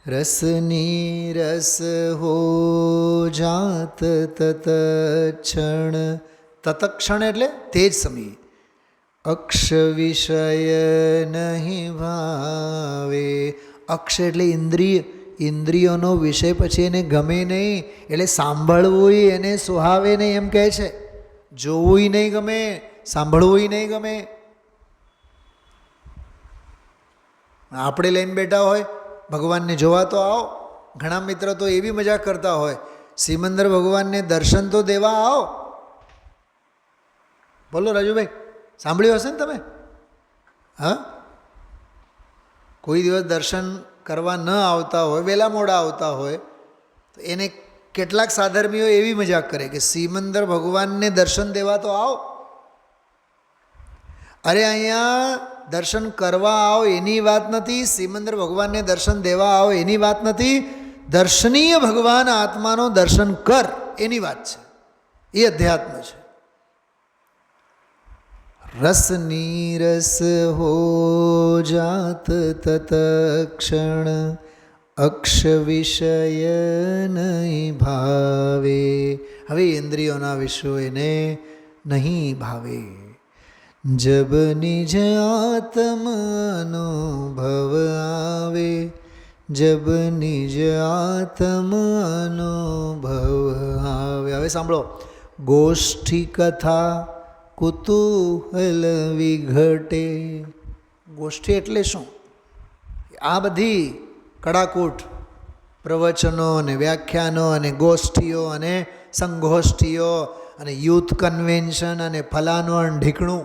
रसनी रस हो जात तत्क्षण. તત્ક્ષણ એટલે તે જ સમયે. અક્ષ વિષય નહીં ભાવે. અક્ષ એટલે ઇન્દ્રિય, ઇન્દ્રિયોનો વિષય પછી એને ગમે નહીં, એટલે સાંભળવું એને સુહાવે નહીં એમ કહે છે. જોવું નહીં ગમે, સાંભળવું નહીં ગમે. આપણે લઈને બેઠા હોય, ભગવાનને જોવા તો આવો. ઘણા મિત્ર તો એવી મજાક કરતા હોય, સિમંદર ભગવાનને દર્શન તો દેવા આવો. બોલો રાજુભાઈ, સાંભળ્યું હશે ને તમે? હા, કોઈ દિવસ દર્શન કરવા ન આવતા હોય, વહેલા મોડા આવતા હોય, તો એને કેટલાક સાધર્મીઓ એવી મજાક કરે કે સિમંદર ભગવાનને દર્શન દેવા તો આવો. અરે અહીંયા દર્શન કરવા આવો એની વાત નથી, સિમંદર ભગવાનને દર્શન દેવા આવો એની વાત નથી. દર્શનીય ભગવાન આત્માનો દર્શન કર એની વાત છે. એ અધ્યાત્મ છે. રસની રસ હો જાત તત્ક્ષણ અક્ષ વિષય નહીં ભાવે. હવે ઇન્દ્રિયોના વિષયો એને નહીં ભાવે. જબ નિજ આત્મ અનુભવ આવે, જબ નિજ આત્મ અનુભવ આવે. હવે સાંભળો, ગોષ્ઠી કથા કુતૂહલ વિઘટે. ગોષ્ઠી એટલે શું? આ બધી કડાકૂટ પ્રવચનો અને વ્યાખ્યાનો અને ગોષ્ઠીઓ અને સંગોષ્ઠીઓ અને યુથ કન્વેન્શન અને ફલાનું અને ઢીકણું,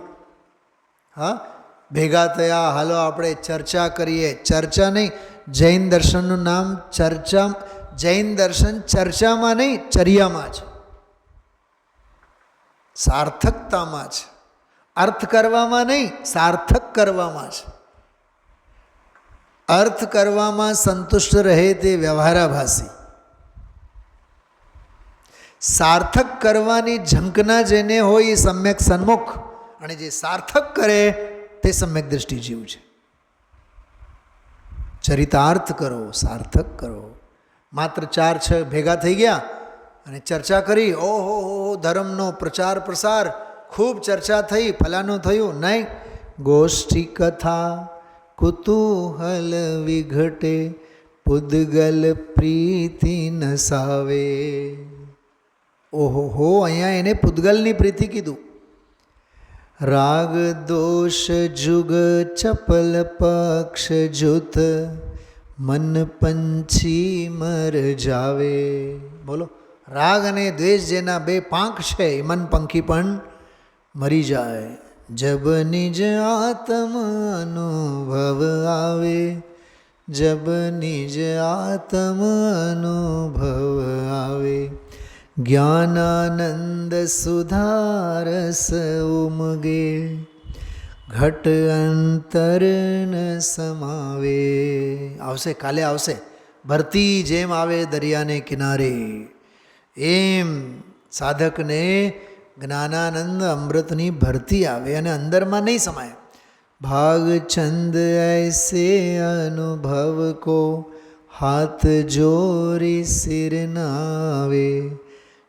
હા, ભેગા થયા, હાલો આપણે ચર્ચા કરીએ. ચર્ચા નહીં, જૈન દર્શનનું નામ ચર્ચા. જૈન દર્શન ચર્ચામાં નહીં, ચર્યામાં છે, સાર્થકતામાં છે. અર્થ કરવામાં નહીં, સાર્થક કરવામાં છે. અર્થ કરવામાં સંતુષ્ટ રહે તે વ્યવહારાભાસી. સાર્થક કરવાની ઝંકના જેને હોય એ સમ્યક સન્મુખ, અને જે સાર્થક કરે તે સમ્યક દ્રષ્ટિ જીવ છે. ચરિતાર્થ કરો, સાર્થક કરો. માત્ર 4-6 ભેગા થઈ ગયા અને ચર્ચા કરી, ઓહો હો ધર્મનો પ્રચાર પ્રસાર, ખૂબ ચર્ચા થઈ, ફલાનું થયું. નહીં, ગોષ્ઠી કથા કુતૂહલ વિઘટે, પુદ્ગલ પ્રીતિ નસાવે. ઓહો હો, અહીંયા એને પુદ્ગલની પ્રીતિ કીધું. રાગ દોષ જુગ ચપલ પક્ષ જૂથ, મન પંછી મર જાવે. બોલો, રાગ અને દ્વેષ જેના 2 પાંખ છે, એ મન પંખી પણ મરી જાય. જબ નિજ આત્મ અનુભવ આવે, જબ નિજ આત્મ અનુભવ આવે. જ્ઞાનાનંદ સુધારસ ઉમગે, ઘટ અંતર ન સમાવે. આવશે, કાલે આવશે. ભરતી જેમ આવે દરિયાને કિનારે, એમ સાધકને જ્ઞાનાનંદ અમૃતની ભરતી આવે અને અંદરમાં નહીં સમાય. ભાગ છંદ ऐसे અનુભવ કો, હાથ જોરી સિર નાવે.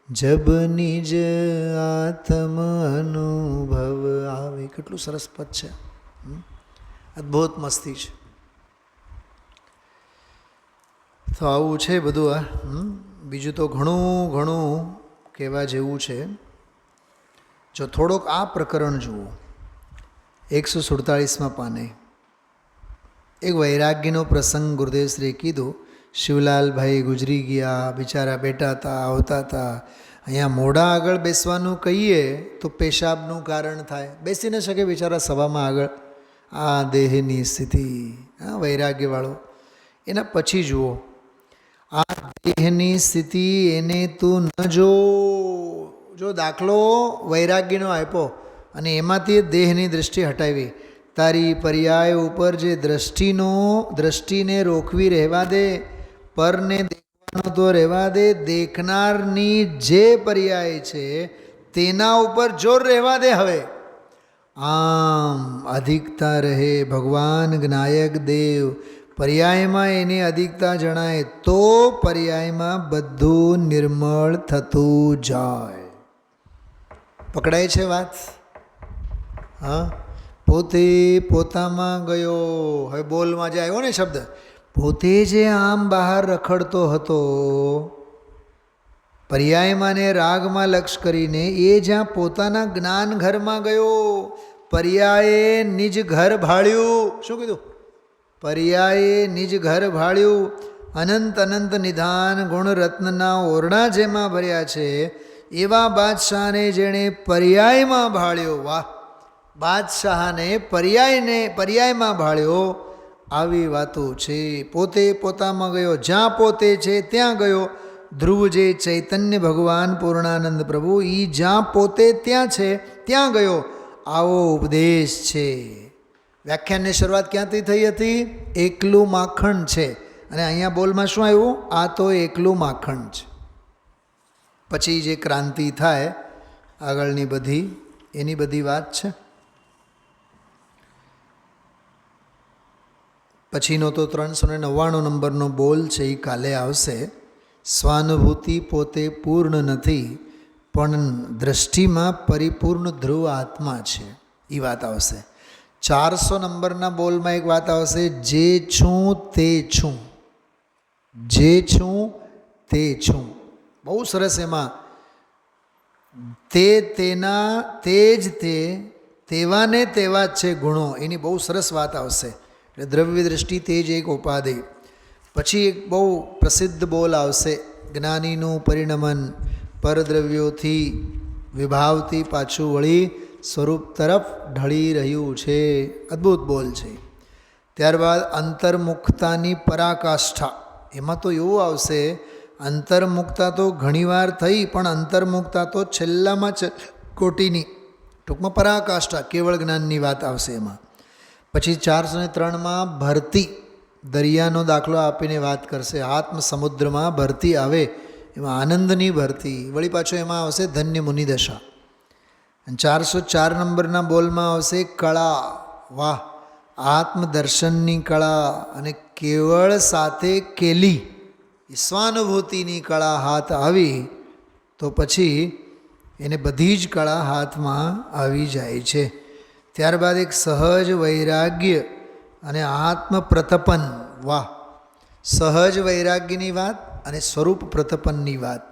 જબ નિજ આત્મ અનુભવ આવે. કેટલું સરસ પદ છે, અદ્ભુત મસ્તી છે. તો આવું છે બધું. બીજું તો ઘણું ઘણું કહેવા જેવું છે. જો થોડોક આ પ્રકરણ જુઓ, 147માં પાને એક વૈરાગ્યનો પ્રસંગ ગુરુદેવશ્રીએ કીધું. શિવલાલભાઈ ગુજરી ગયા, બિચારા બેઠા હતા, આવતા હતા. અહીંયા મોઢા આગળ બેસવાનું કહીએ તો પેશાબનું કારણ થાય, બેસી ન શકે બિચારા સભામાં આગળ. આ દેહની સ્થિતિ, વૈરાગ્યવાળો. એના પછી જુઓ, આ દેહની સ્થિતિ એને તું ન જો દાખલો વૈરાગ્યનો આપ્યો અને એમાંથી દેહની દૃષ્ટિ હટાવી, તારી પર્યાય ઉપર જે દ્રષ્ટિને રોકવી રહેવા દે, પરને દેખવાનો તો રહેવા દે, દેખનારની જે પર્યાય છે તેના ઉપર જોર રહેવા દે. હવે આમ અધિકતા રહે ભગવાન જ્ઞાયક દેવ, પર્યાયમાં એની અધિકતા જણાય તો પર્યાયમાં બધું નિર્મળ થતું જાય. પકડાય છે વાત? હા, પોતે પોતામાં ગયો. હવે બોલમાં જે આવ્યો ને શબ્દ, પોતે જે આમ બહાર રખડતો હતો પર્યાયમાં ને રાગમાં લક્ષ કરીને, એ જ્યાં પોતાના જ્ઞાન ઘરમાં ગયો, પર્યાયે નિજ ઘર ભાળ્યું. શું કીધું? પર્યાયે નિજ ઘર ભાળ્યું. અનંત અનંત નિધાન ગુણ રત્નના ઓરડા જેમાં ભર્યા છે એવા બાદશાહને જેણે પર્યાયમાં ભાળ્યો. વાહ! બાદશાહને પર્યાયમાં ભાળ્યો. આવી વાતો છે. પોતે પોતામાં ગયો, જ્યાં પોતે છે ત્યાં ગયો. ધ્રુવ જે ચૈતન્ય ભગવાન પૂર્ણાનંદ પ્રભુ, એ જ્યાં પોતે ત્યાં છે ત્યાં ગયો. આવો ઉપદેશ છે. વ્યાખ્યાનની શરૂઆત ક્યાંથી થઈ હતી? એકલું માખણ છે. અને અહીંયા બોલમાં શું આવ્યું? આ તો એકલું માખણ છે. પછી જે ક્રાંતિ થાય આગળની બધી, એની બધી વાત છે. પછીનો તો 399 નંબરનો બોલ છે, એ કાલે આવશે. સ્વાનુભૂતિ પોતે પૂર્ણ નથી, પણ દ્રષ્ટિમાં પરિપૂર્ણ ધ્રુવ આત્મા છે. એ વાત આવશે. 400 નંબરના બોલમાં એક વાત આવશે, જે છું તે છું. જે છું તે છું. બહુ સરસ. એમાં તે તેના, તે જ તે, તેવા ને તેવા જ છે ગુણો. એની બહુ સરસ વાત આવશે. એટલે દ્રવ્ય દૃષ્ટિ તે જ એક ઉપાધિ. પછી એક બહુ પ્રસિદ્ધ બોલ આવશે, જ્ઞાનીનું પરિણમન પરદ્રવ્યોથી વિભાવથી પાછું વળી સ્વરૂપ તરફ ઢળી રહ્યું છે. અદ્ભુત બોલ છે. ત્યારબાદ અંતર્મુખતાની પરાકાષ્ઠા. એમાં તો એવું આવશે, અંતર્મુખતા તો ઘણીવાર થઈ, પણ અંતર્મુખતા તો છેલ્લામાં કોટીની, ટૂંકમાં પરાકાષ્ઠા કેવળ જ્ઞાનની વાત આવશે એમાં. પછી 403માં ભરતી, દરિયાનો દાખલો આપીને વાત કરશે. આત્મ સમુદ્રમાં ભરતી આવે, એમાં આનંદની ભરતી. વળી પાછો એમાં આવશે ધન્ય મુનિદશા. 404 નંબરના બોલમાં આવશે કળા. વાહ! આત્મદર્શનની કળા અને કેવળ સાથે કેલી સ્વાનુભૂતિની કળા હાથ આવી તો પછી એને બધી જ કળા હાથમાં આવી જાય છે. ત્યારબાદ એક સહજ વૈરાગ્ય અને આત્મ પ્રતપન. વાહ! સહજ વૈરાગ્યની વાત અને સ્વરૂપ પ્રતપનની વાત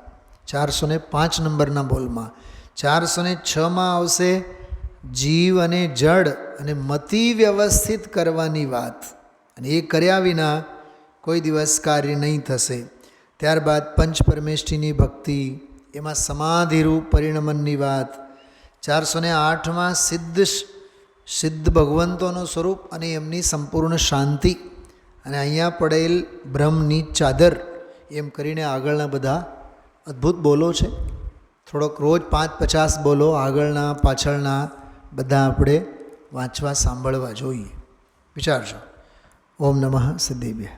405 નંબરના બોલમાં. 406માં આવશે જીવ અને જડ અને મતિ વ્યવસ્થિત કરવાની વાત, અને એ કર્યા વિના કોઈ દિવસ કાર્ય નહીં થશે. ત્યારબાદ પંચ પરમેષ્ઠીની ભક્તિ, એમાં સમાધિરૂપ પરિણમનની વાત. 408માં સિદ્ધ ભગવંતોનું સ્વરૂપ અને એમની સંપૂર્ણ શાંતિ, અને અહીંયા પડેલ બ્રહ્મની ચાદર. એમ કરીને આગળના બધા અદ્ભુત બોલો છે. થોડોક રોજ 5-50 બોલો આગળના પાછળના બધા આપણે વાંચવા સાંભળવા જોઈએ. વિચારજો. ઓમ નમઃ સિદ્ધેભ્યઃ.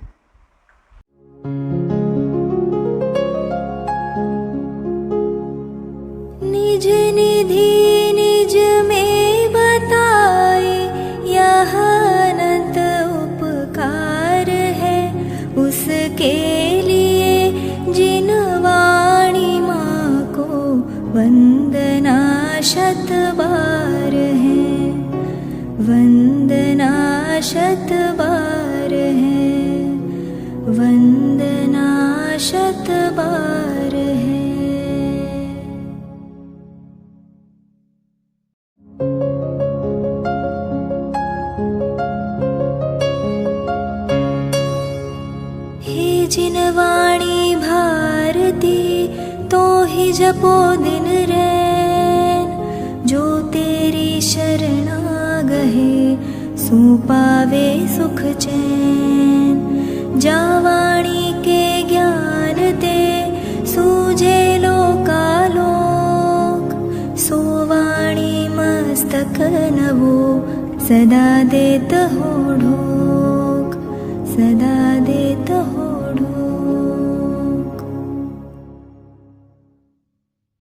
निज निधि निज में बताए, यह अनंत उपकार है उसके लिए जिन वाणी माँ को वंदना शत बार है, वंदना शत बार है, वंदना शत बार है. जिन वाणी भारती तो ही जपो दिन रैन, जो तेरी शरणा गहे सो पावे सुख चैन. जा वाणी के ज्ञान ते सक नवो सदा देत हो ढोक, सदा देत हो ढोक।